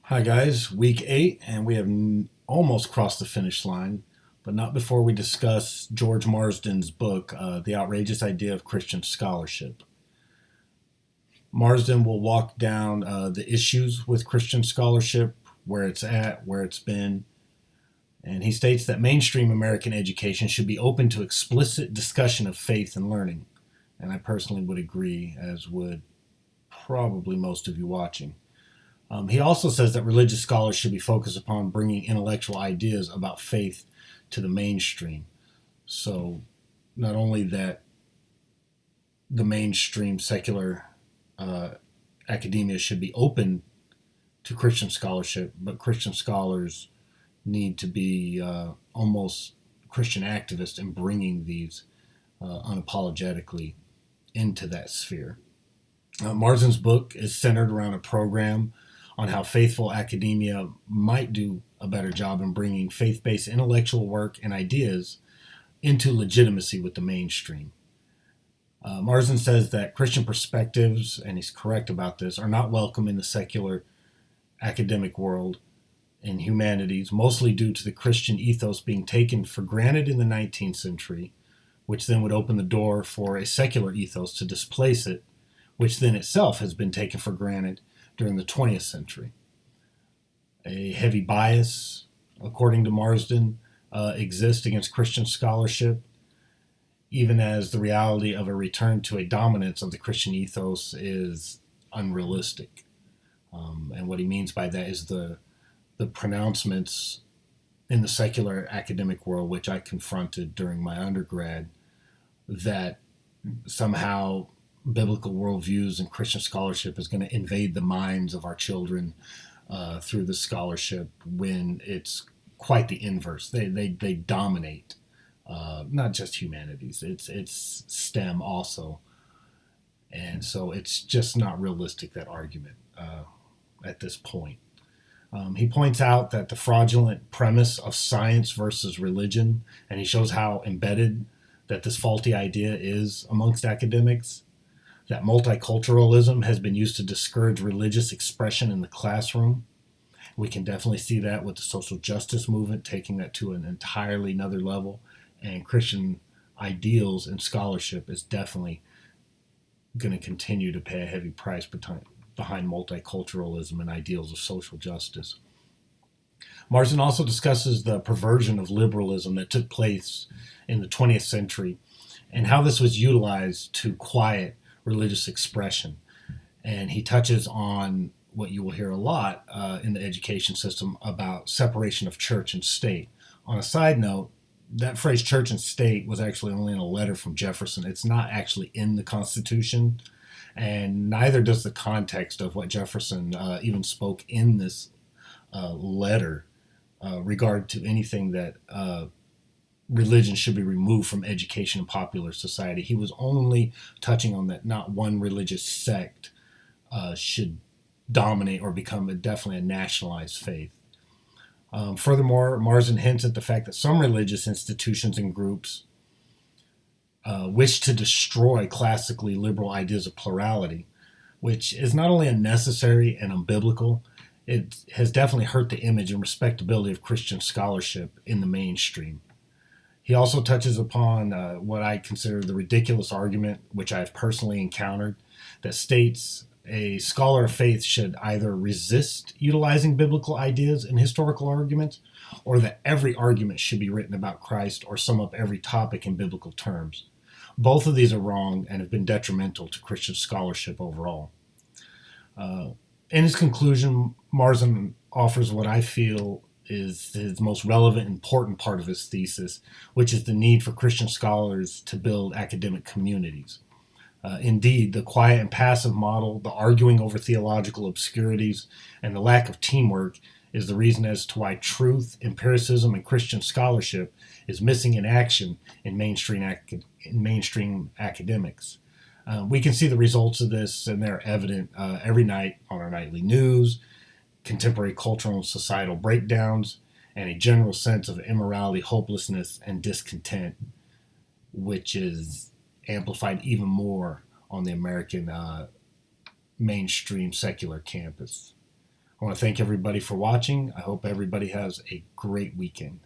Hi, guys. Week 8, and we have almost crossed the finish line, but not before we discuss George Marsden's book, The Outrageous Idea of Christian Scholarship. Marsden will walk down the issues with Christian scholarship, where it's at, where it's been, and he states that mainstream American education should be open to explicit discussion of faith and learning. And I personally would agree, as would probably most of you watching. He also says that religious scholars should be focused upon bringing intellectual ideas about faith to the mainstream. So, not only that the mainstream secular academia should be open to Christian scholarship, but Christian scholars need to be almost Christian activists in bringing these unapologetically into that sphere. Marsden's book is centered around a program on how faithful academia might do a better job in bringing faith-based intellectual work and ideas into legitimacy with the mainstream. Marsden says that Christian perspectives, and he's correct about this, are not welcome in the secular academic world and humanities, mostly due to the Christian ethos being taken for granted in the 19th century, which then would open the door for a secular ethos to displace it, which then itself has been taken for granted during the 20th century. A heavy bias, according to Marsden, exists against Christian scholarship, even as the reality of a return to a dominance of the Christian ethos is unrealistic. And what he means by that is the pronouncements in the secular academic world, which I confronted during my undergrad, that somehow biblical worldviews and Christian scholarship is going to invade the minds of our children through the scholarship, when it's quite the inverse. They dominate not just humanities, it's STEM also, and so it's just not realistic, that argument at this point. He points out that the fraudulent premise of science versus religion, and he shows how embedded that this faulty idea is amongst academics, that multiculturalism has been used to discourage religious expression in the classroom. We can definitely see that with the social justice movement, taking that to an entirely another level. And Christian ideals and scholarship is definitely going to continue to pay a heavy price behind multiculturalism and ideals of social justice. Marsden also discusses the perversion of liberalism that took place in the 20th century and how this was utilized to quiet religious expression. And he touches on what you will hear a lot in the education system about separation of church and state. On a side note, that phrase church and state was actually only in a letter from Jefferson. It's not actually in the Constitution, and neither does the context of what Jefferson even spoke in this letter regard to anything that religion should be removed from education and popular society. He was only touching on that not one religious sect should dominate or become definitely a nationalized faith. Furthermore, Marsden hints at the fact that some religious institutions and groups wish to destroy classically liberal ideas of plurality, which is not only unnecessary and unbiblical, it has definitely hurt the image and respectability of Christian scholarship in the mainstream. He also touches upon what I consider the ridiculous argument, which I've personally encountered, that states a scholar of faith should either resist utilizing biblical ideas in historical arguments, or that every argument should be written about Christ or sum up every topic in biblical terms. Both of these are wrong and have been detrimental to Christian scholarship overall. In his conclusion, Marsden offers what I feel is his most relevant, important part of his thesis, which is the need for Christian scholars to build academic communities. Indeed, the quiet and passive model, the arguing over theological obscurities, and the lack of teamwork is the reason as to why truth, empiricism, and Christian scholarship is missing in action in mainstream academics. We can see the results of this, and they're evident every night on our nightly news, contemporary cultural and societal breakdowns, and a general sense of immorality, hopelessness, and discontent, which is amplified even more on the American mainstream secular campus. I want to thank everybody for watching. I hope everybody has a great weekend.